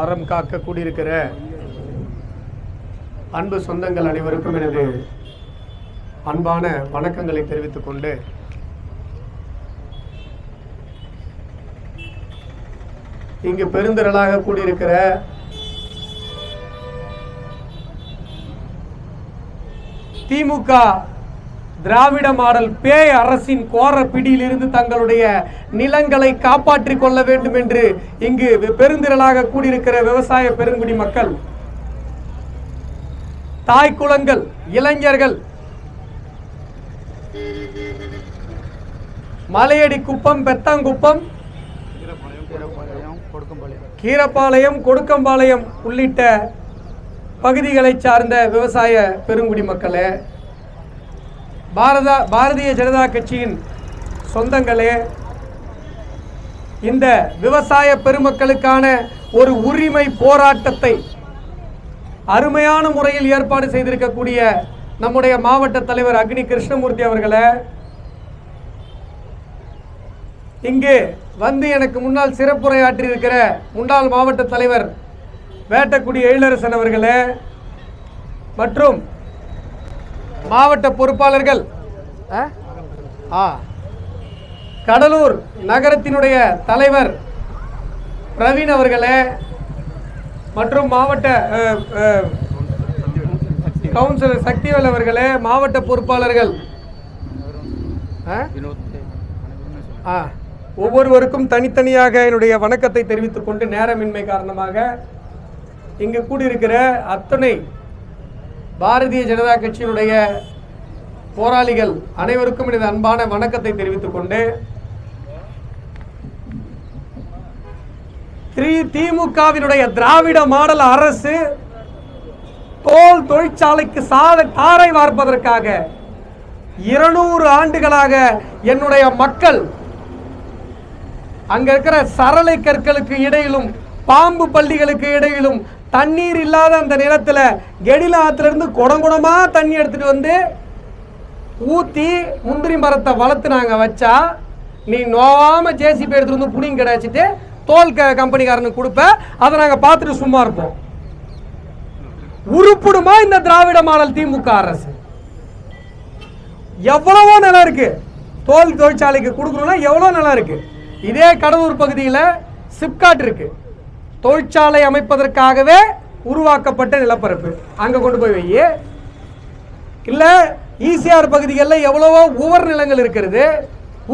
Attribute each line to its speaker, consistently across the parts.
Speaker 1: அறம் காக்க கூடியிருக்கிற அன்பு சொந்தங்கள் அனைவருக்கும் எனது அன்பான வணக்கங்களை தெரிவித்துக் கொண்டு இங்கு பெருந்திரளாக கூடியிருக்கிற திமுக திராவிட மாடல் பேய் அரசின் கோர பிடியிலிருந்து தங்களுடைய நிலங்களை காப்பாற்றிக் கொள்ள வேண்டும் என்று இங்கு பெருந்திரளாக கூடியிருக்கிற விவசாய பெருங்குடி மக்கள், தாய் குலங்கள், இளைஞர்கள், மலையடி குப்பம், பெத்தாங்குப்பம், கீரப்பாளையம், கொடுக்கம்பாளையம் உள்ளிட்ட பகுதிகளை சார்ந்த விவசாய பெருங்குடி மக்களே, பாரதிய ஜனதா கட்சியின் சொந்தங்களே, இந்த விவசாய பெருமக்களுக்கான ஒரு உரிமை போராட்டத்தை அருமையான முறையில் ஏற்பாடு செய்திருக்கக்கூடிய நம்முடைய மாவட்ட தலைவர் அக்னி கிருஷ்ணமூர்த்தி அவர்களே, இங்கு வந்து எனக்கு முன்னால் சிறப்புரையாற்றி இருக்கிற முன்னாள் மாவட்ட தலைவர் வேட்டக்குடி எழிலரசன் அவர்களே மற்றும் மாவட்ட பொறுப்பாளர்கள், கடலூர் நகரத்தினுடைய தலைவர் பிரவீன் அவர்களே மற்றும் மாவட்ட கவுன்சிலர் சக்திவேல் அவர்களே, மாவட்ட பொறுப்பாளர்கள், ஒவ்வொருவருக்கும் தனித்தனியாக என்னுடைய வணக்கத்தை தெரிவித்துக் கொண்டு நேரமின்மை காரணமாக இங்கு கூடியிருக்கிற அத்தனை பாரதிய ஜனதா கட்சியினுடைய போராளிகள் அனைவருக்கும் எனது அன்பான வணக்கத்தை தெரிவித்துக் கொண்டு திமுகவினுடைய திராவிட மாடல் அரசு தோல் தொழிற்சாலைக்கு தாரை வார்ப்பதற்காக 200 ஆண்டுகளாக என்னுடைய மக்கள் அங்க இருக்கிற சரளை கற்களுக்கு இடையிலும் பாம்பு பள்ளிகளுக்கு இடையிலும் தண்ணீர் இல்லாத அந்த நிலத்துல கெடில ஆத்துல இருந்து குடங்குடமா தண்ணி எடுத்துட்டு வந்து ஊத்தி முந்திரி மரத்தை வளர்த்து நாங்க வச்சா நீ நோவாம ஜேசிபி எடுத்துட்டு வந்து புடிங்க கிடைச்சிட்டு தோல் கம்பெனிக்காரனுக்கு கொடுப்ப, அதை நாங்க பார்த்துட்டு சும்மா இருப்போம். உருப்படுமா இந்த திராவிட மாடல் திமுக அரசு? எவ்வளவோ நிலம் இருக்கு, தோல் தொழிற்சாலைக்கு கொடுக்கணும்னா எவ்வளவு நிலம் இருக்கு. இதே கடலூர் பகுதியில் சிப்காட் இருக்கு, தொழிற்சாலை அமைப்பதற்காகவே உருவாக்கப்பட்ட நிலப்பரப்பு. அங்க கொண்டு போய் வை. இல்ல ஈசிஆர் பகுதிகளில் எவ்வளவோ உவர் நிலங்கள் இருக்கிறது,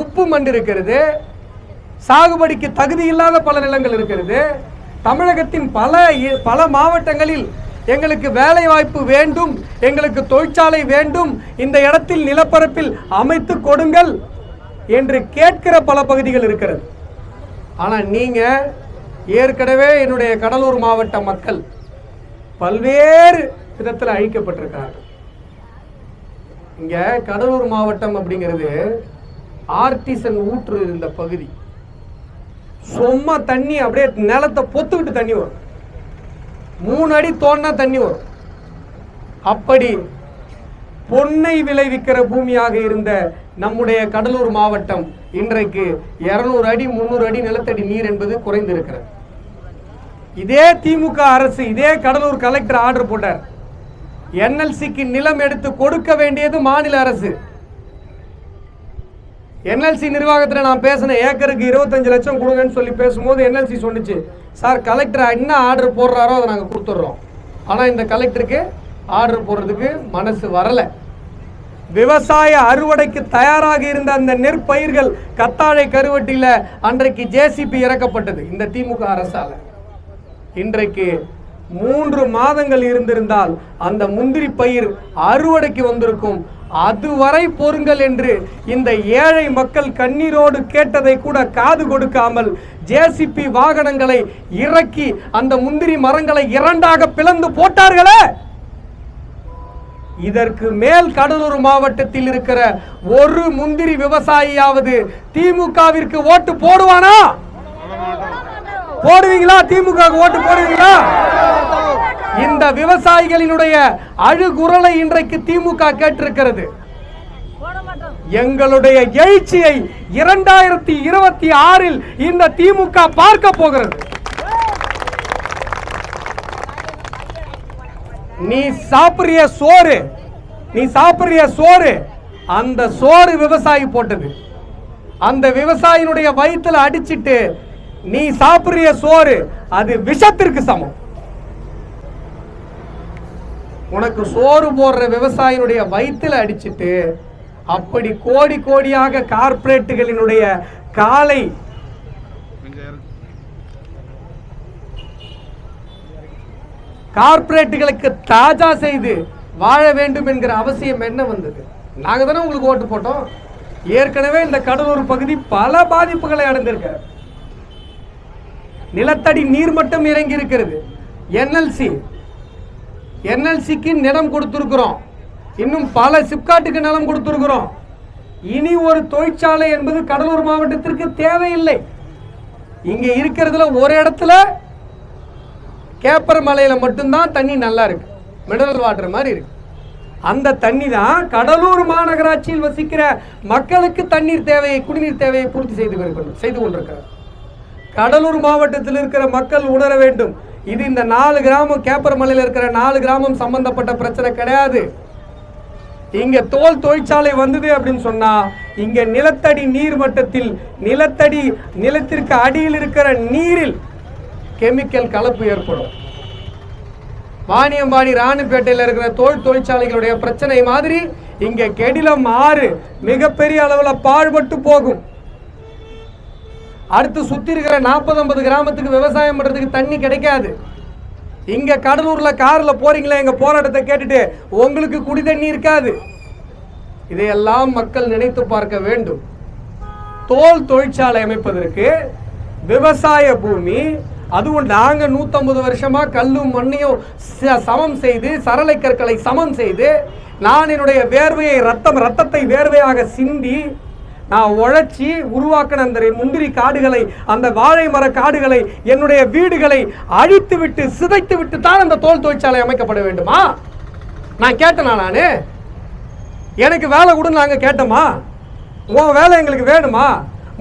Speaker 1: உப்பு மண் இருக்கிறது, சாகுபடிக்கு தகுதி இல்லாத பல நிலங்கள் இருக்கிறது. தமிழகத்தின் பல மாவட்டங்களில் எங்களுக்கு வேலை வாய்ப்பு வேண்டும், எங்களுக்கு தொழிற்சாலை வேண்டும், இந்த இடத்தில் நிலப்பரப்பில் அமைத்து கொடுங்கள் என்று கேட்கிற பல பகுதிகள் இருக்கிறது. ஆனா நீங்க ஏற்கனவே என்னுடைய கடலூர் மாவட்ட மக்கள் பல்வேறு விதத்தில் அழிக்கப்பட்டிருக்கார்கள். இங்க கடலூர் மாவட்டம் அப்படிங்கிறது ஆர்டிசன் ஊற்று இருந்த பகுதி. சும்மா தண்ணி அப்படியே நிலத்தை பொத்துக்கிட்டு தண்ணி வரும், 3 அடி தோண்டா தண்ணி வரும். அப்படி பொன்னை விளைவிக்கிற பூமியாக இருந்த நம்முடைய கடலூர் மாவட்டம் இன்றைக்கு 200 அடி 300 அடி நிலத்தடி நீர் என்பது குறைந்திருக்கிறது. இதே திமுக அரசு, இதே கடலூர் கலெக்டர் ஆர்டர் போட்டார், என்எல்சிக்கு நிலம் எடுத்து கொடுக்க வேண்டியது மாநில அரசு. என்எல்சி நிர்வாகத்தில் நான் பேசினேன், ஏக்கருக்கு 25 லட்சம் கொடுங்கன்னு சொல்லி பேசும்போது என்எல்சி சொன்னிச்சு, சார் கலெக்டர் என்ன ஆர்டர் போடுறாரோ அதை நாங்கள் கொடுத்துட்றோம். ஆனால் இந்த கலெக்டருக்கு ஆர்டர் போடுறதுக்கு மனசு வரல. விவசாய அறுவடைக்கு தயாராக இருந்த அந்த நெற்பயிர்கள் கத்தாழை கருவட்டியில் அன்றைக்கு ஜேசிபி இறக்கப்பட்டது இந்த திமுக அரசால. இன்றைக்கு 3 மாதங்கள் இருந்திருந்தால் அந்த முந்திரி பயிர் அறுவடைக்கு வந்திருக்கும். அதுவரை பொறுங்கள் என்று இந்த ஏழை மக்கள் கண்ணீரோடு கேட்டதை கூட காது கொடுக்காமல் ஜேசிபி வாகனங்களை இறக்கி அந்த முந்திரி மரங்களை 2ஆக பிளந்து போட்டார்களே. இதற்கு மேல் கடலூர் மாவட்டத்தில் இருக்கிற ஒரு முந்திரி விவசாயியாவது திமுகவிற்கு ஓட்டு போடுவானா? போடுவீங்களா? திமுக ஓட்டு போடுவீங்களா? இந்த விவசாயிகளினுடைய அழுகுரலை இன்றைக்கு திமுக கேட்டிருக்கிறது. எங்களுடைய எழுச்சியை 2026 இந்த திமுக பார்க்க போகிறது. நீ சாப்பிடுறிய சோறு அந்த சோறு விவசாயி போட்டது. அந்த விவசாயினுடைய வயிற்றுல அடிச்சிட்டு நீ சாப்பிடுறிய சோறு அது விஷத்திற்கு சமம். உனக்கு சோறு போடுற விவசாயினுடைய வயிற்றுல அடிச்சிட்டு அப்படி கோடி கோடியாக கார்ப்பரேட்டுகளினுடைய காலை கார்ப்பரேட்டுகளுக்கு தாஜா செய்து வாழ வேண்டும் என்கிற அவசியம் என்ன வந்தது? நாங்க தானே உங்களுக்கு ஓட்டு போட்டோம். ஏற்கனவே இந்த கடலூர் பகுதி பல பாதிப்புகளை அடைந்திருக்க. நிலத்தடி நீர்மட்டம் இறங்கி இருக்கிறது. என்எல்சிக்கு நிலம் கொடுத்திருக்கிறோம். இன்னும் பல சிப்காட்டுக்கு நிலம் கொடுத்திருக்கிறோம். இனி ஒரு தொழிற்சாலை என்பது கடலூர் மாவட்டத்திற்கு தேவையில்லை. இங்க இருக்கிறதுல ஒரு இடத்துல கேப்பர் மலையில மட்டும்தான் தண்ணி நல்லா இருக்கு, மினரல் வாட்டர் மாதிரி இருக்கு. அந்த தண்ணி தான் கடலூர் மாநகராட்சியில் வசிக்கிற மக்களுக்கு தண்ணீர் தேவையை, குடிநீர் தேவையை பூர்த்தி செய்து கொண்டிருக்கிறார். கடலூர் மாவட்டத்தில் இருக்கிற மக்கள் உணர வேண்டும், இது இந்த 4 கிராமம், கேப்பர் மலையில் இருக்கிற 4 கிராமம் சம்பந்தப்பட்ட பிரச்சனை கிடையாது. இங்க தோல் தொழிற்சாலை வந்தது அப்படின்னு சொன்னா இங்க நிலத்தடி நீர் மட்டத்தில் நிலத்திற்கு அடியில் இருக்கிற நீரில் கெமிக்கல் கலப்பு ஏற்படும். வாணியம்பாடி ராணுப்பேட்டையில் இருக்கிற தோல் தொழிற்சாலைகளுடைய பிரச்சனை மாதிரி இங்க கெடிலம் ஆறு மிகப்பெரிய அளவில் பாழ்பட்டு போகும். அடுத்து சுத்தி இருக்கிற 40-50 கிராமத்துக்கு விவசாயம் பண்றதுக்கு தண்ணி கிடைக்காது. இங்க கடலூர்ல கார்ல போறீங்களா, எங்க போராட்டத்தை கேட்டுட்டு உங்களுக்கு குடி தண்ணி இருக்காது. இதையெல்லாம் மக்கள் நினைத்து பார்க்க வேண்டும். தோல் தொழிற்சாலை அமைப்பதற்கு விவசாய பூமி, அதுவும் நாங்க 150 வருஷமா கல்லும் மண்ணையும் சமம் செய்து, சரளை கற்களை சமம் செய்து, நான் என்னுடைய வேர்வையை ரத்தத்தை வேர்வையாக சிந்தி நான் உழைச்சி உருவாக்கின அந்த முந்திரி காடுகளை, அந்த வாழை மர காடுகளை, என்னுடைய வீடுகளை அழித்து விட்டு சிதைத்து விட்டு தான் அந்த தோல் தொழிற்சாலை அமைக்கப்பட வேண்டுமா? நான் கேட்டேனா? நானு எனக்கு வேலை கூட நாங்க கேட்டோமா? உன் வேலை எங்களுக்கு வேணுமா?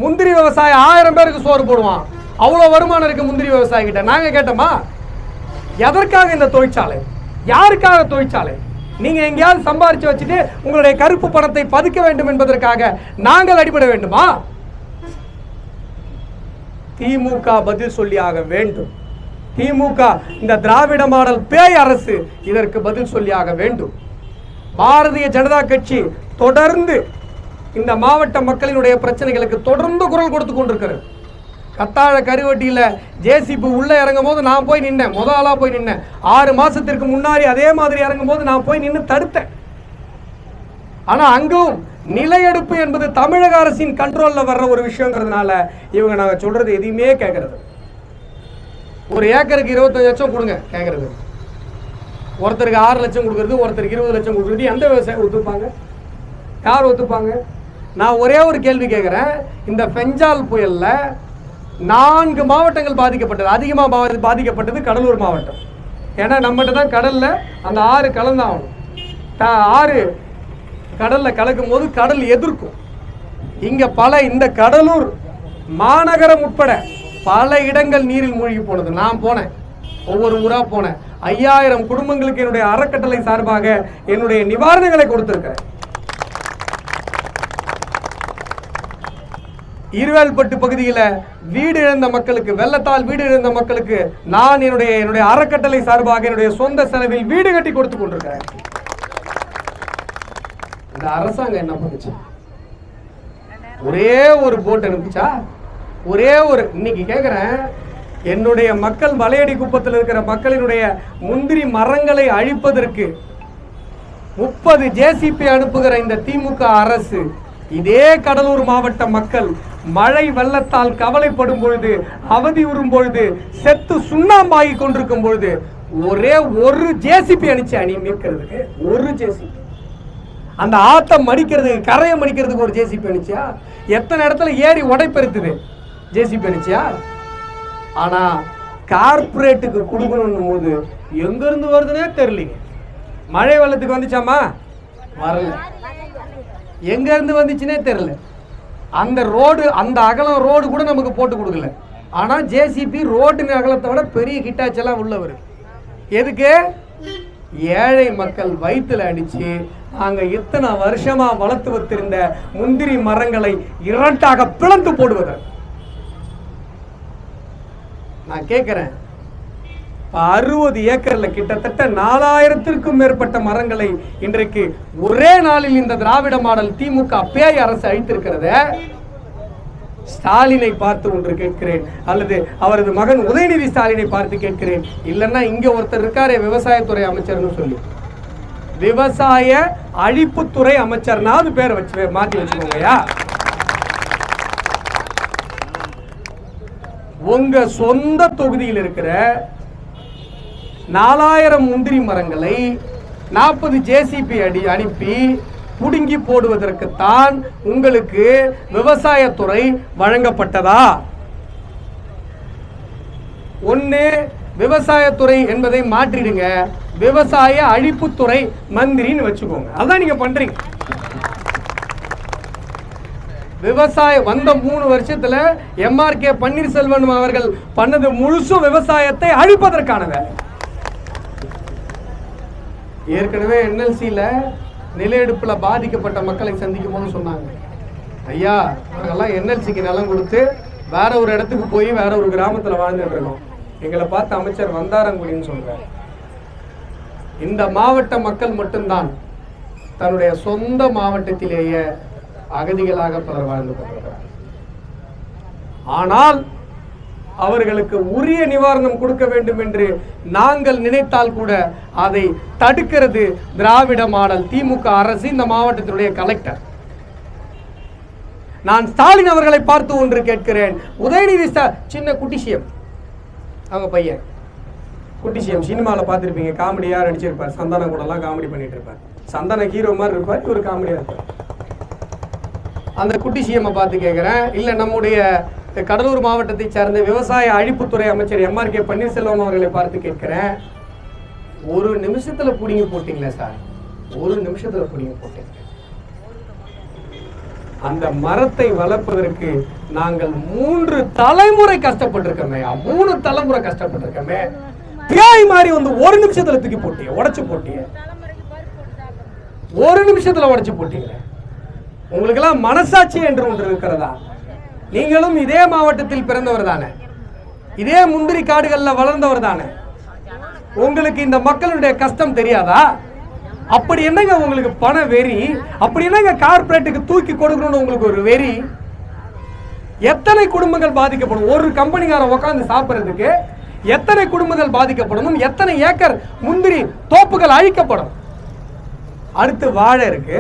Speaker 1: முந்திரி விவசாயம் 1000 பேருக்கு சோறு போடுவான், அவ்வளவு வருமானம் இருக்கு முந்திரி விவசாயி கிட்ட. நாங்க கேட்டோமா? எதற்காக இந்த தொழிற்சாலை? யாருக்காக தொழிற்சாலை? நீங்க எங்கேயாவது சம்பாரிச்சு வச்சுட்டு உங்களுடைய கருப்பு பணத்தை பதுக்க வேண்டும் என்பதற்காக நாங்கள் அடிபட வேண்டுமா? திமுக பதில் சொல்லியாக வேண்டும். திமுக, இந்த திராவிட மாடல் பேய் அரசு இதற்கு பதில் சொல்லியாக வேண்டும். பாரதிய ஜனதா கட்சி தொடர்ந்து இந்த மாவட்ட மக்களினுடைய பிரச்சனைகளுக்கு தொடர்ந்து குரல் கொடுத்து கொண்டிருக்கிறது. கத்தாழ கருவட்டியில ஜேசிபி உள்ள இறங்கும் போது நான் போய் நின்னேன், முதலா போய் நின்னேன். 6 மாசத்திற்கு முன்னாடி அதே மாதிரி இறங்கும் போது நான் போய் நின்று தடுத்தேன். ஆனா அங்கும் நிலையெடுப்பு என்பது தமிழக அரசின் கண்ட்ரோல்ல வர்ற ஒரு விஷயங்கிறதுனால இவங்க நாங்க சொல்றது எதையுமே கேட்கறது. ஒரு ஏக்கருக்கு 25 லட்சம் கொடுங்க கேட்கறது, ஒருத்தருக்கு 6 லட்சம் கொடுக்கறது, ஒருத்தருக்கு 20 லட்சம் கொடுக்கறது. எந்த விவசாயம் ஒத்துப்பாங்க? யார் ஒத்துப்பாங்க? நான் ஒரே ஒரு கேள்வி கேட்கிறேன். இந்த பெஞ்சால் புயல்ல 4 மாவட்டங்கள் பாதிக்கப்பட்டது. அதிகமாக பாதிக்கப்பட்டது கடலூர் மாவட்டம். ஏன்னா நம்மகிட்ட தான் கடல்ல அந்த 6 கலந்தாகணும். 6 கடல்ல கலக்கும் போது கடல் எதிர்க்கும். இங்க இந்த கடலூர் மாநகரம் உட்பட பல இடங்கள் நீரில் மூழ்கி போனது. நான் போனேன், ஒவ்வொரு ஊரா போனேன். 5000 குடும்பங்களுக்கு என்னுடைய அறக்கட்டளை சார்பாக என்னுடைய நிவாரணங்களை கொடுத்திருக்கிறேன். இருவேல்பட்டு பகுதியில் வீடு இழந்த மக்களுக்கு, வெள்ளத்தால் வீடு இழந்த மக்களுக்கு நான் என்னுடைய அறக்கட்டளை சார்பாக என்னுடைய சொந்த செலவில் வீடு கட்டி கொடுத்து கொண்டிருக்கிறேன். இந்த அரசாங்கம் என்ன பண்ணுச்சு? ஒரே ஒரு போட் அனுப்பிச்சா? ஒரே ஒரு, இன்னைக்கு கேட்கிறேன், என்னுடைய மக்கள் மலையடி குப்பத்தில் இருக்கிற மக்களினுடைய முந்திரி மரங்களை அழிப்பதற்கு 30 ஜேசிபி அனுப்புகிற இந்த திமுக அரசு இதே கடலூர் மாவட்ட மக்கள் மழை வெள்ளத்தால் கவலைப்படும் பொழுது, அவதி உறும் பொழுது, செத்து சுண்ணாம்பாகி கொண்டிருக்கும் பொழுது ஒரே ஒரு ஜேசிபி அனுப்பிச்சு அணி மீட்கிறதுக்கு. ஒரு ஜேசிபி, அந்த ஆத்தம் மடிக்கிறதுக்கு, கரையை மடிக்கிறதுக்கு ஒரு ஜேசிபி அனுப்பிச்சியா? எத்தனை இடத்துல ஏறி உடைப்பெருத்துது ஜேசிபி அனுப்பிச்சியா? ஆனா கார்பரேட்டுக்கு கொடுக்கணும் போது எங்க இருந்து வருதுன்னே தெரியல. மழை வெள்ளத்துக்கு வந்துச்சாமா? வரல. எங்க இருந்து வந்துச்சுன்னே தெரியல. அந்த ரோடு, அந்த அகலம் ரோடு கூட நமக்கு போட்டு கொடுக்கல. ஆனா ஜேசிபி ரோட்டின் அகலத்தை விட பெரிய கிட்டாச்செல்லாம் உள்ள வருது. எதுக்கு? ஏழை மக்கள் வயிற்றுல அடிச்சு நாங்க இத்தனை வருஷமா வளர்த்து வைத்திருந்த முந்திரி மரங்களை இரண்டாக பிளந்து போடுவதற்கு. நான் கேட்கிறேன், 60 ஏக்கர்ல கிட்டத்தட்ட 4000த்திற்கும் மேற்பட்ட மரங்களை இன்றைக்கு ஒரே நாளில் இந்த திராவிட மாடல் திமுக பேய் அரசு அழித்திருக்கிறத ஸ்டாலினை பார்த்து ஒன்று கேட்கிறேன், அல்லது அவரது மகன் உதயநிதி ஸ்டாலினை பார்த்து கேட்கிறேன். இல்லைன்னா இங்க ஒருத்தர் இருக்காரே விவசாயத்துறை அமைச்சர்னு சொல்லி, விவசாய அழிப்புத்துறை அமைச்சர்னாவது பேரை வச்சு மாற்றி வச்சுக்கோங்கயா. உங்க சொந்த தொகுதியில் இருக்கிற 4000 முந்திரி மரங்களை 40 ஜேசிபி அனுப்பி புடுங்கி போடுவதற்குத்தான் உங்களுக்கு விவசாயத்துறை வழங்கப்பட்டதா? ஒன்னு விவசாயத்துறை என்பதை மாற்றிடுங்க, விவசாய அழிப்புத்துறை மந்திரின்னு வச்சுக்கோங்க. அதான் நீங்க பண்றீங்க. விவசாயம் வந்த 3 வருஷத்துல எம்ஆர்கே பன்னீர்செல்வம் அவர்கள் பண்ணது முழுசும் விவசாயத்தை அழிப்பதற்கான வேலை. ஏற்கனவே என்எல்சியில நிலையெடுப்புல பாதிக்கப்பட்ட மக்களை சந்திக்கும் போது சொன்னாங்க, ஐயா நாங்கெல்லாம் என்எல்சிக்கு நிலம் கொடுத்து வேற ஒரு இடத்துக்கு போய் வேற ஒரு கிராமத்துல வாழ்ந்துட்டு இருக்கோம். எங்களை பார்த்து அமைச்சர் வந்தாரங்குடின்னு சொல்றாரு. இந்த மாவட்ட மக்கள் மட்டும்தான் தன்னுடைய சொந்த மாவட்டத்திலேயே அகதிகளாக பலர் வாழ்ந்து கொண்டிருக்கிறார். ஆனால் அவர்களுக்கு உரிய நிவாரணம் கொடுக்க வேண்டும் என்று நாங்கள் நினைத்தால் கூட அதை தடுக்கிறது திராவிட மாடல் திமுக அரசு, இந்த மாவட்டத்தினுடைய கலெக்டர். நான் ஸ்டாலின் அவர்களை பார்த்து ஒன்று கேட்கிறேன். உதயநிதி சின்ன குட்டி சிஎம், அவங்க பையன் குட்டி சிஎம், சினிமாவில் பார்த்துருப்பீங்க, காமெடியாக நடிச்சிருப்பார், சந்தானம் கூட எல்லாம் காமெடி பண்ணிட்டு இருப்பார். சந்தானம் ஹீரோ மாதிரி இருப்பார், இவர் காமெடியாக இருப்பார். அந்த குட்டி சிஎம்மை பார்த்து கேட்குறேன், இல்லை நம்முடைய கடலூர் மாவட்டத்தை சார்ந்த விவசாய அழிப்புத்துறை அமைச்சர் எம்ஆர்கே பன்னீர்செல்வம் அவர்களை பார்த்து கேட்கிறேன், ஒரு நிமிஷத்துல புடிங்கி போட்டீங்களே சார், ஒரு நிமிஷத்துல புடிங்கி போட்டீங்க. அந்த மரத்தை வளர்ப்பதற்கு நாங்கள் 3 தலைமுறை கஷ்டப்பட்டிருக்கோமே, 3 தலைமுறை கஷ்டப்பட்டிருக்கோமே. பியாய் மாதிரி வந்து ஒரு நிமிஷத்துல தூக்கி போட்டீங்க, உடைச்சு போட்டீங்க, ஒரு நிமிஷத்துல உடைச்சு போட்டீங்க. உங்களுக்கு எல்லாம் மனசாட்சி என்று ஒன்று இருக்கிறதா? நீங்களும் இதே மாவட்டத்தில் பிறந்தவர் தானே, இதே முந்திரி காடுகள்ல வளர்ந்தவர் தானே. உங்களுக்கு இந்த மக்களுடைய கஷ்டம் தெரியாதா? அப்படி என்னங்க உங்களுக்கு பண வெறி? அப்படி என்னங்க கார்பரேட்டுக்கு தூக்கி கொடுக்கணும்னு உங்களுக்கு ஒரு வெறி? எத்தனை குடும்பங்கள் பாதிக்கப்படும்? ஒரு கம்பெனிக்காரன் உட்கார்ந்து சாப்பிட்றதுக்கு எத்தனை குடும்பங்கள் பாதிக்கப்படணும்? எத்தனை ஏக்கர் முந்திரி தோப்புகள் அழிக்கப்படும்? அடுத்து வாழை இருக்கு,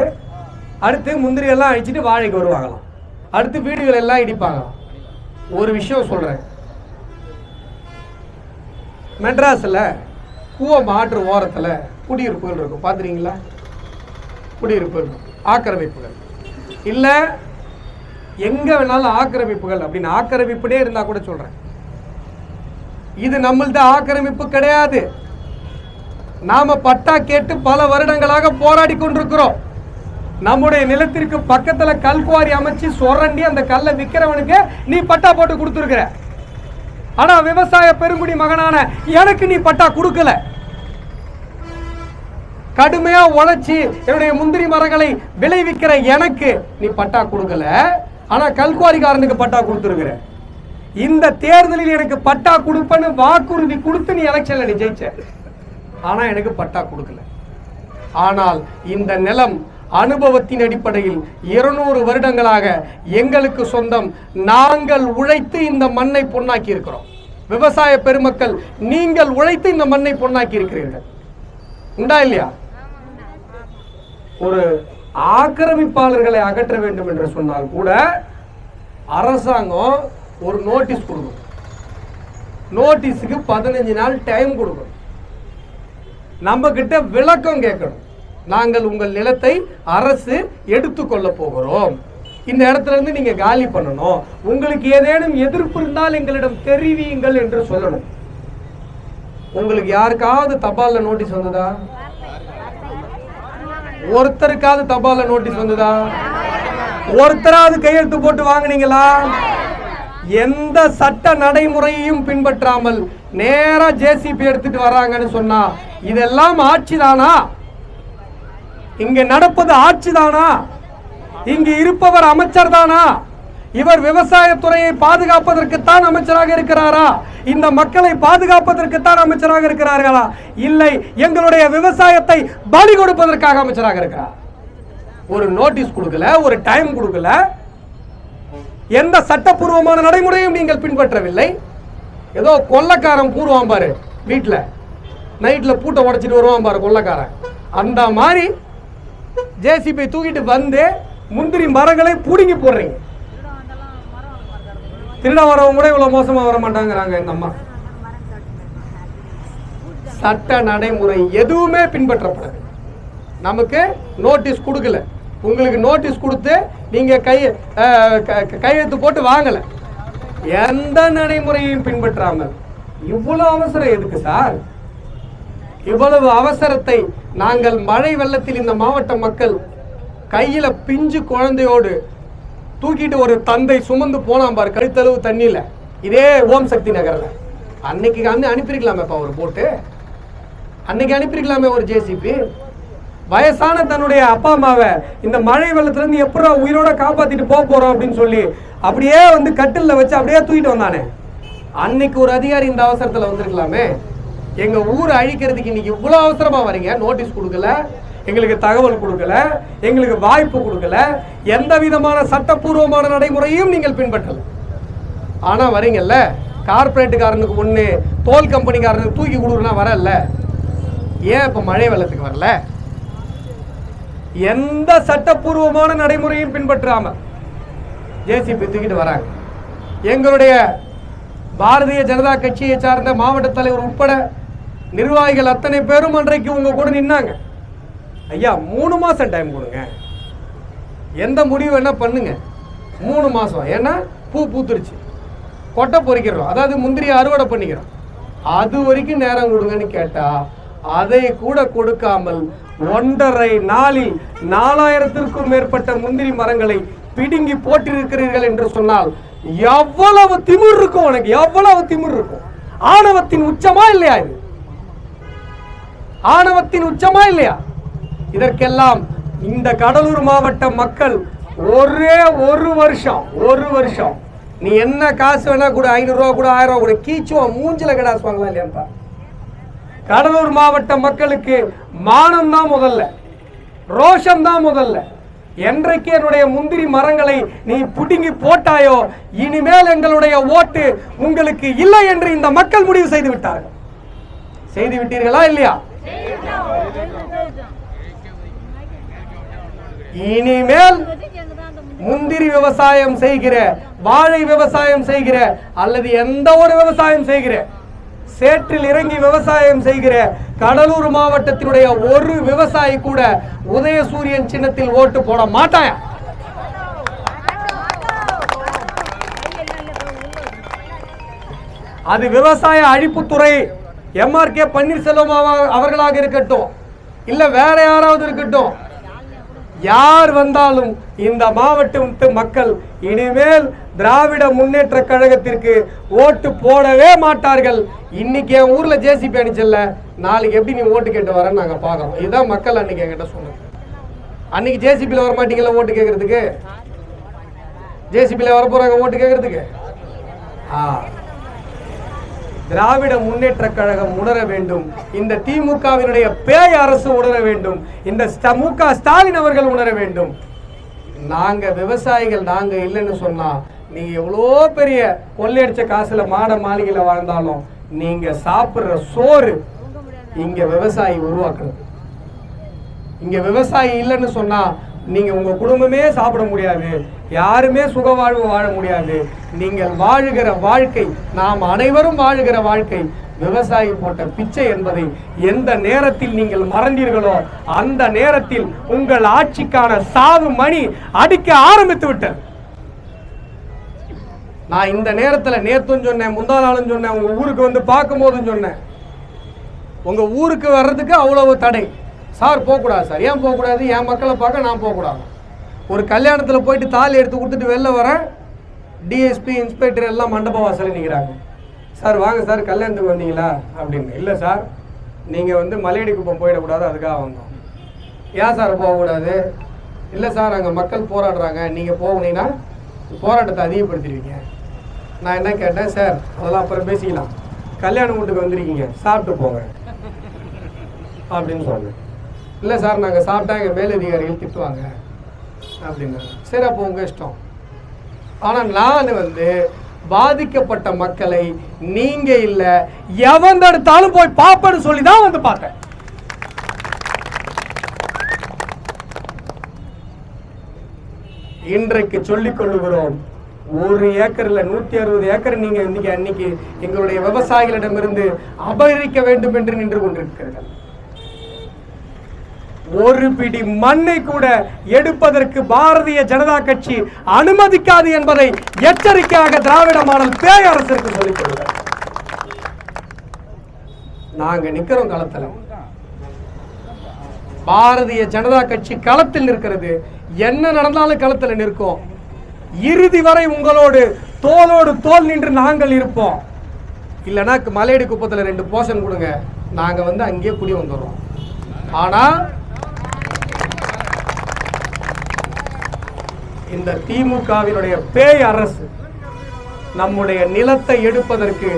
Speaker 1: அடுத்து முந்திரி எல்லாம் அழிச்சிட்டு வாழைக்கு வருவாங்களாம், அடுத்து வீடுகள் எல்லாம் இடிப்பாங்க. ஒரு விஷயம் சொல்றேன், மெட்ராஸ்ல கூவம் ஆற்று ஓரத்துல குடியிருப்புகள் இருக்கும், பாத்துறீங்களா? குடியிருப்புகள், ஆக்கிரமிப்புகள் இல்ல எங்க வேணாலும் ஆக்கிரமிப்புகள் அப்படின்னு ஆக்கிரமிப்புடே இருந்தா கூட சொல்றேன், இது நம்மளது ஆக்கிரமிப்பு கிடையாது. நாம பட்டா கேட்டு பல வருடங்களாக போராடி கொண்டிருக்கிறோம். நம்முடைய நிலத்திற்கு பக்கத்துல கல்குவாரி அமைச்சு சொரண்டி அந்த கல்லை விற்கிறவனுக்கு நீ பட்டா போட்டு கொடுத்துருக்கிற. ஆனா விவசாய பெருங்குடி மகனான எனக்கு நீ பட்டா கொடுக்கல. கடுமையா உழைச்சி என்னுடைய முந்திரி மரங்களை விளைவிக்கிற எனக்கு நீ பட்டா கொடுக்கல. ஆனா கல்குவாரிக்காரனுக்கு பட்டா கொடுத்துருக்கிற. இந்த தேர்தலில் எனக்கு பட்டா கொடுப்பேன்னு வாக்குறுதி கொடுத்து நீ எலெக்ஷன்ல நீ ஜெயிச்ச. ஆனா எனக்கு பட்டா கொடுக்கல. ஆனால் இந்த நிலம் அனுபவத்தின் அடிப்படையில் 200 வருடங்களாக எங்களுக்கு சொந்தம். நாங்கள் உழைத்து இந்த மண்ணை பொன்னாக்கி இருக்கிறோம். விவசாய பெருமக்கள் நீங்கள் உழைத்து இந்த மண்ணை பொன்னாக்கி இருக்கிறீர்கள். உண்டா இல்லையா? ஒரு ஆக்கிரமிப்பாளர்களை அகற்ற வேண்டும் என்று சொன்னால் கூட அரசாங்கம் ஒரு நோட்டீஸ் கொடுக்கும். நோட்டீஸுக்கு 15 நாள் டைம் கொடுக்கும். நம்ம கிட்ட விளக்கம் கேட்கணும். நாங்கள் உங்கள் நிலத்தை அரசு எடுத்துக்கொள்ள போகிறோம், இந்த இடத்துல இருந்து நீங்க காலி பண்ணணும், உங்களுக்கு ஏதேனும் எதிர்ப்பு இருந்தால் எங்களிடம் தெரிவியுங்கள் என்று சொல்லணும். உங்களுக்கு யாருக்காவது தபால்ல நோட்டீஸ் வந்ததா? ஒருத்தருக்காவது தபால்ல நோட்டீஸ் வந்ததா? ஒருத்தராவது கையெழுத்து போட்டு வாங்கினீங்களா? எந்த சட்ட நடைமுறையையும் பின்பற்றாமல் நேரா ஜேசிபி எடுத்துட்டு வராங்கன்னு சொன்னா இதெல்லாம் ஆட்சி தானா? இங்க நடப்பது ஆட்சி தானா? இங்கு இருப்பவர் அமைச்சர் தானா? இவர் விவசாயத்துறையை பாதுகாப்பதற்குத்தான் அமைச்சராக இருக்கிறாரா? இந்த மக்களை பாதுகாப்பதற்குத்தான் அமைச்சராக இருக்கிறார்களா? இல்லை, எங்களுடைய விவசாயத்தை பலி கொடுப்பதற்காக அமைச்சராக இருக்கிறார். ஒரு நோட்டீஸ் கொடுக்கல, ஒரு டைம் கொடுக்கல, எந்த சட்டப்பூர்வமான நடைமுறையும் நீங்கள் பின்பற்றவில்லை. ஏதோ கொள்ளக்காரன் கூறுவான் பாரு, வீட்டுல நைட்ல பூட்டை உடைச்சிட்டு வருவான் பாரு கொள்ளக்காரன், அந்த மாதிரி ஜேசிபி தூக்கிட்டு வந்து முந்திரி மரங்களை புடுங்கி போடுறீங்க. திருட வரவங்க கூட இவ்வளவு மோசமா வர மாட்டாங்கிறாங்க இந்த அம்மா. சட்ட நடைமுறை எதுவுமே பின்பற்றப்படாது. நமக்கு நோட்டீஸ் கொடுக்கல, உங்களுக்கு நோட்டீஸ் கொடுத்து நீங்க கையெழுத்து போட்டு வாங்கல, எந்த நடைமுறையும் பின்பற்றாமல் இவ்வளவு அவசரம் எதுக்கு சார்? இவ்வளவு அவசரத்தை நாங்கள் மழை வெள்ளத்தில் இந்த மாவட்ட மக்கள் கையில பிஞ்சு குழந்தையோடு தூக்கிட்டு ஒரு தந்தை சுமந்து போனான் பாரு கழுத்தளவு தண்ணியில, இதே ஓம் சக்தி நகர்ல. அன்னைக்கு அனுப்பியிருக்கலாமே ஒரு போட்டு, அன்னைக்கு அனுப்பியிருக்கலாமே ஒரு ஜேசிபி. வயசான தன்னுடைய அப்பா அம்மாவை இந்த மழை வெள்ளத்துல இருந்து எப்படா உயிரோட காப்பாத்திட்டு போறோம் அப்படின்னு சொல்லி அப்படியே வந்து கட்டில்ல வச்சு அப்படியே தூக்கிட்டு வந்தானே, அன்னைக்கு ஒரு அதிகாரி இந்த அவசரத்துல வந்திருக்கலாமே. எங்க ஊரை அழிக்கிறதுக்கு இன்னைக்கு இவ்வளவு அவசரமா வரீங்க. நோட்டீஸ் கொடுக்கல, எங்களுக்கு தகவல் கொடுக்கல, எங்களுக்கு வாய்ப்பு கொடுக்கல, எந்த விதமான சட்டப்பூர்வமான நடைமுறையும் நீங்கள் பின்பற்றல. ஆனா வரீங்கல்ல, கார்பரேட்டுக்காரனுக்கு ஒண்ணு, தோல் கம்பெனிக்காரனுக்கு தூக்கி கொடுக்குறா வரல. ஏன் இப்ப மழை வெள்ளத்துக்கு வரல? எந்த சட்டப்பூர்வமான நடைமுறையும் பின்பற்றாம ஜேசிபி தூக்கிட்டு வராங்க. எங்களுடைய பாரதிய ஜனதா கட்சியை சார்ந்த மாவட்ட தலைவர் உட்பட நிர்வாகிகள் அத்தனை பேரும் அன்றைக்கு உங்க கூட நின்னாங்க. ஐயா 3 மாசம் டைம் கொடுங்க, எந்த முடிவு என்ன பண்ணுங்க. 3 மாசம், ஏன்னா பூத்துருச்சு, கொட்டை பொறிக்கிறோம், அதாவது முந்திரியை அறுவடை பண்ணிக்கிறோம், அது வரைக்கும் நேரம் கொடுங்கன்னு கேட்டா அதை கூட கொடுக்காமல் 1.5 நாளில் 4000த்திற்கும் மேற்பட்ட முந்திரி மரங்களை பிடுங்கி போட்டிருக்கிறீர்கள் என்று சொன்னால் எவ்வளவு திமிர் இருக்கும் உனக்கு, எவ்வளவு திமிர் இருக்கும். ஆணவத்தின் உச்சமா இல்லையா இது? ஆணவத்தின் உச்சமா இல்லையா? இதற்கெல்லாம் இந்த கடலூர் மாவட்ட மக்கள் ஒரே ஒரு வருஷம் நீ என்ன காசு வேணா கூட, 500 ரூபா கூட, 1000 ரூபா கூட, கீச்சுவோம் மூஞ்சில கடாசுவாங்களா இல்லையா? கடலூர் மாவட்ட மக்களுக்கு மானம் தான் முதல்ல, ரோஷம் தான் முதல்ல. என்றைக்கு என்னுடைய முந்திரி மரங்களை நீ புடுங்கி போட்டாயோ, இனிமேல் எங்களுடைய ஓட்டு உங்களுக்கு இல்லை என்று இந்த மக்கள் முடிவு செய்து விட்டார்கள். செய்து விட்டீர்களா இல்லையா? இனிமேல் முந்திரி விவசாயம் செய்கிற, வாழை விவசாயம் செய்கிற, அல்லது எந்த ஒரு விவசாயம் செய்கிற, சேற்றில் இறங்கி விவசாயம் செய்கிற கடலூர் மாவட்டத்தினுடைய ஒரு விவசாயி கூட உதயசூரியன் சின்னத்தில் ஓட்டு போட மாட்டான். அது விவசாய அழிப்புத்துறை MRK பன்னீர்செல்வம் அவர்களாக இருக்கட்டும், இல்ல வேற யாராவது இருக்கட்டும், யார் வந்தாலும் இந்த மாவட்டத்து மக்கள் இனிமேல் திராவிட முன்னேற்ற கழகத்திற்கு ஓட்டு போடவே மாட்டார்கள். இன்னைக்கு என் ஊர்ல ஜேசிபி அனுப்பிச்சல, நாளைக்கு எப்படி நீ ஓட்டு கேட்டு வரேன்னு நாங்க பாக்குறோம். இதுதான் மக்கள் அன்னைக்கு என்கிட்ட சொன்னாங்க. அன்னைக்கு ஜேசிபில வர மாட்டீங்களா ஓட்டு கேட்கறதுக்கு? ஜேசிபில வர போறாங்க ஓட்டு கேட்கறதுக்கு? திராவிட முன்னேற்ற கழகம் உணர வேண்டும், இந்த திமுகவினுடைய பேய் அரசு உணர வேண்டும், இந்த மு.க. ஸ்டாலின் அவர்கள் உணர வேண்டும். நாங்க விவசாயிகள் நாங்க இல்லைன்னு சொன்னா நீங்க எவ்வளோ பெரிய கொள்ளையடிச்ச காசுல மாட மாளிகையில வாழ்ந்தாலும் நீங்க சாப்பிடுற சோறு இங்க விவசாயி உருவாக்குறது. இங்க விவசாயி இல்லைன்னு சொன்னா நீங்க உங்க குடும்பமே சாப்பிட முடியாது, யாருமே சுக வாழ்வு வாழ முடியாது. நீங்கள் வாழுகிற வாழ்க்கை, நாம் அனைவரும் வாழுகிற வாழ்க்கை விவசாயி போட்ட பிச்சை என்பதை எந்த நேரத்தில் நீங்கள் மறந்தீர்களோ அந்த நேரத்தில் உங்கள் ஆட்சிக்கான சாவு மணி அடிக்க ஆரம்பித்து விட்டது. நான் இந்த நேரத்தில் நேத்தும் சொன்னேன், முந்தா நாளும் சொன்னேன், உங்க ஊருக்கு வந்து பார்க்கும் போதும் சொன்னேன், உங்க ஊருக்கு வர்றதுக்கு அவ்வளவு தடை சார். போகக்கூடாது சார். ஏன் போகக்கூடாது? என் மக்களை பார்க்க நான் போகக்கூடாது. ஒரு கல்யாணத்தில் போயிட்டு தாலி எடுத்து கொடுத்துட்டு வெளில வரேன், டிஎஸ்பி இன்ஸ்பெக்டர் எல்லாம் மண்டப வாசலில் நிற்கிறாங்க. சார் வாங்க சார் கல்யாணத்துக்கு வந்தீங்களா அப்படின்னு. இல்லை சார் நீங்கள் மலையடிக்குப்பம் போயிடக்கூடாது அதுக்காக வந்தோம். ஏன் சார் போகக்கூடாது? இல்லை சார் அங்கே மக்கள் போராடுறாங்க, நீங்கள் போனீங்கன்னா போராட்டத்தை அதிகப்படுத்திடுவீங்க. நான் என்ன கேட்டேன், சார் அதெல்லாம் அப்புறம் பேசிக்கலாம், கல்யாண வீட்டுக்கு வந்திருக்கீங்க சாப்பிட்டு போங்க அப்படின்னு சொன்னேன். இல்லை சார் நாங்கள் சாப்பிட்டா எங்கள் மேலதிகாரிகள் திட்டுவாங்க அப்படின்னா. சரி அப்போ உங்கள் இஷ்டம். ஆனால் நான் பாதிக்கப்பட்ட மக்களை நீங்க இல்ல எவன் தடுத்தாலும் போய் பாப்பன்னு சொல்லி தான் பார்த்தேன். இன்றைக்கு சொல்லிக் கொள்ளுகிறோம், 1 ஏக்கர்ல 160 ஏக்கர் நீங்க அன்னைக்கு எங்களுடைய விவசாயிகளிடமிருந்து அபகரிக்க வேண்டும் என்று நின்று கொண்டிருக்கிறீர்கள். ஒரு பிடி மண்ணை கூட எடுப்பதற்கு பாரதிய ஜனதா கட்சி அனுமதிக்காது என்பதை எச்சரிக்கையாக திராவிட மாடல் பேய் அரசிற்கு சொல்லிக் கொள்கிறார். நாங்க நிக்கிறோம் களத்துல, பாரதிய ஜனதா கட்சி களத்தில் நிற்கிறது. என்ன நடந்தாலும் களத்துல நிற்கும். இறுதி வரை உங்களோடு தோளோடு தோல் நின்று நாங்கள் இருப்போம். இல்லைன்னா மலையடி குப்பத்துல 2 போஷன் கொடுங்க, நாங்க அங்கேயே குடி வந்துடுறோம். ஆனா இந்த திமுகவினுடைய பேய் அரசு நம்முடைய நிலத்தை எடுப்பதற்கு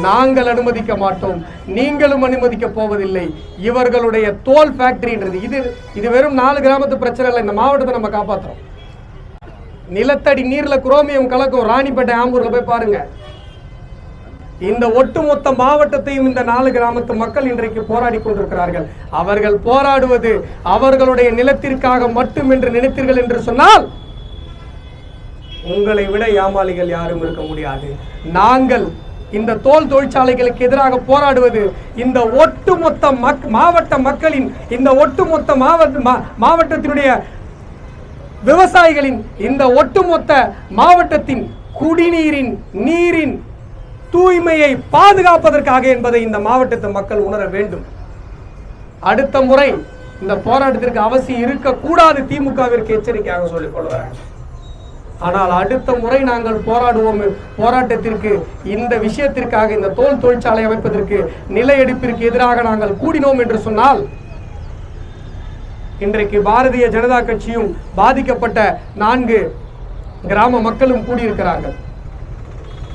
Speaker 1: நாங்கள் அனுமதிக்க மாட்டோம், நீங்களும் அனுமதிக்க போவதில்லை. இவர்களுடைய தோல் ஃபேக்டரின்றது இது வெறும் 4 கிராமத்து பிரச்சனை இல்லை, இந்த மாவட்டத்தை நம்ம காப்பாற்றுறோம். நிலத்தடி நீர்ல குரோமியம் கலக்கும். ராணிப்பேட்டை ஆம்பூர்ல போய் பாருங்க. இந்த ஒட்டுமொத்த மாவட்டத்தையும் இந்த 4 கிராமத்து மக்கள் இன்றைக்கு போராடி கொண்டிருக்கிறார்கள். அவர்கள் போராடுவது அவர்களுடைய நிலத்திற்காக மட்டும் என்று நினைத்தீர்கள் என்று சொன்னால் உங்களை விட ஏமாளிகள் யாரும் இருக்க முடியாது. நாங்கள் இந்த தோல் தொழிற்சாலைகளுக்கு எதிராக போராடுவது இந்த ஒட்டுமொத்த மாவட்ட மக்களின், இந்த ஒட்டுமொத்த மாவட்டத்தினுடைய விவசாயிகளின், இந்த ஒட்டுமொத்த மாவட்டத்தின் குடிநீரின் நீரின் தூய்மையை பாதுகாப்பதற்காக என்பதை இந்த மாவட்டத்து மக்கள் உணர வேண்டும். அடுத்த முறை இந்த போராட்டத்திற்கு அவசியம் இருக்கக்கூடாது, திமுகவிற்கு எச்சரிக்கையாக சொல்லிக் கொள்வார்கள். ஆனால் அடுத்த முறை நாங்கள் போராடுவோம். போராட்டத்திற்கு இந்த விஷயத்திற்காக, இந்த தோல் தொழிற்சாலை அமைப்பதற்கு, நில எடுப்பிற்கு எதிராக நாங்கள் கூடினோம் என்று சொன்னால் இன்றைக்கு பாரதிய ஜனதா கட்சியும் பாதிக்கப்பட்ட 4 கிராம மக்களும் கூடியிருக்கிறார்கள்.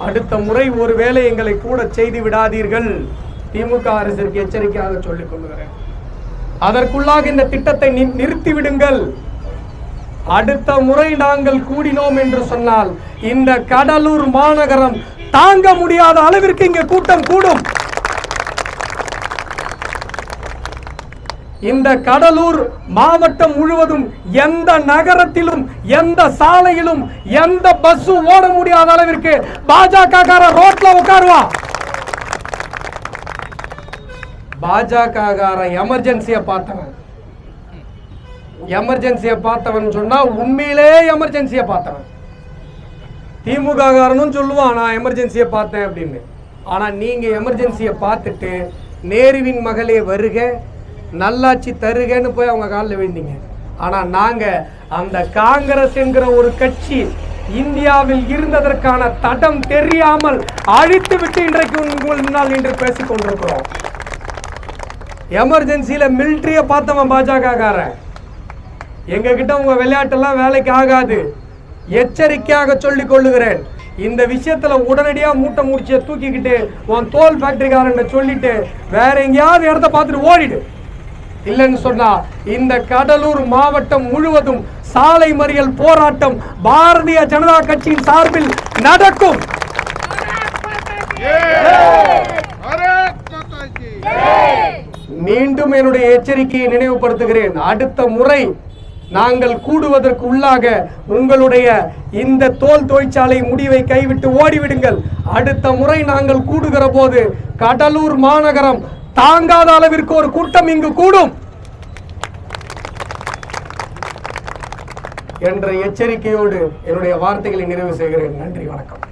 Speaker 1: அடுத்த முறை ஒருவேளை எங்களை கூட செய்து விடாதீர்கள், திமுக அரசிற்கு எச்சரிக்கையாக சொல்லிக் கொள்கிறேன். அதற்குள்ளாக இந்த திட்டத்தை நிறுத்திவிடுங்கள். அடுத்த முறை நாங்கள் கூடினோம் என்று சொன்னால் இந்த கடலூர் மாநகரம் தாங்க முடியாத அளவிற்கு இங்கே கூட்டம் கூடும். இந்த கடலூர் மாவட்டம் முழுவதும் எந்த நகரத்திலும், எந்த சாலையிலும், எந்த பஸ் ஓட முடியாத அளவிற்கு பாஜக ரோட்ல உட்காருவா. பாஜக எமர்ஜென்சியை பார்த்தவன், எமர்ஜென்சியை பார்த்தவன் சொன்னா உண்மையிலே எமர்ஜென்சியை பார்த்தவன். திமுக காரனும் சொல்லுவான் நான் எமர்ஜென்சியை பார்த்தேன் அப்படின்னு. ஆனா நீங்க எமர்ஜென்சியை பார்த்துட்டு நேருவின் மகளே வருக, நல்லாட்சி தருகன்னு போய் அவங்க காலில் விழுந்தீங்க. ஆனா நாங்க அந்த காங்கிரஸ் என்கிற ஒரு கட்சி இந்தியாவில் இருந்ததற்கான தடம் தெரியாமல் அழித்து விட்டு இன்றைக்கு உங்கள் முன்னால் இன்று பேசிக் கொண்டிருக்கிறோம். எமர்ஜென்சியில மிலிட்டரிய பார்த்தவன் பாஜக காரன். எங்க கிட்ட உங்க விளையாட்டெல்லாம் வேலைக்கு ஆகாது, எச்சரிக்கையாக சொல்லிக் கொள்ளுகிறேன். இந்த விஷயத்துல உடனடியா மூட்டை முடிச்ச தூக்கிக்கிட்டு உன் தோல் ஃபேக்டரிக்காரன் சொல்லிட்டு வேற எங்கேயாவது இடத்த பார்த்துட்டு ஓடிடு. இல்லைன்னு சொன்னா இந்த கடலூர் மாவட்டம் முழுவதும் சாலை மறியல் போராட்டம் பாரதிய ஜனதா கட்சியின் சார்பில் நடக்கும். மீண்டும் என்னுடைய எச்சரிக்கையை நினைவுபடுத்துகிறேன். அடுத்த முறை நாங்கள் கூடுவதற்கு உள்ளாக உங்களுடைய இந்த தோல் தொழிற்சாலை முடிவை கைவிட்டு ஓடிவிடுங்கள். அடுத்த முறை நாங்கள் கூடுகிற போது கடலூர் மாநகரம் தாங்காத அளவிற்கு ஒரு கூட்டம் இங்கு கூடும் என்ற எச்சரிக்கையோடு என்னுடைய வார்த்தைகளை நிறைவு செய்கிறேன். நன்றி, வணக்கம்.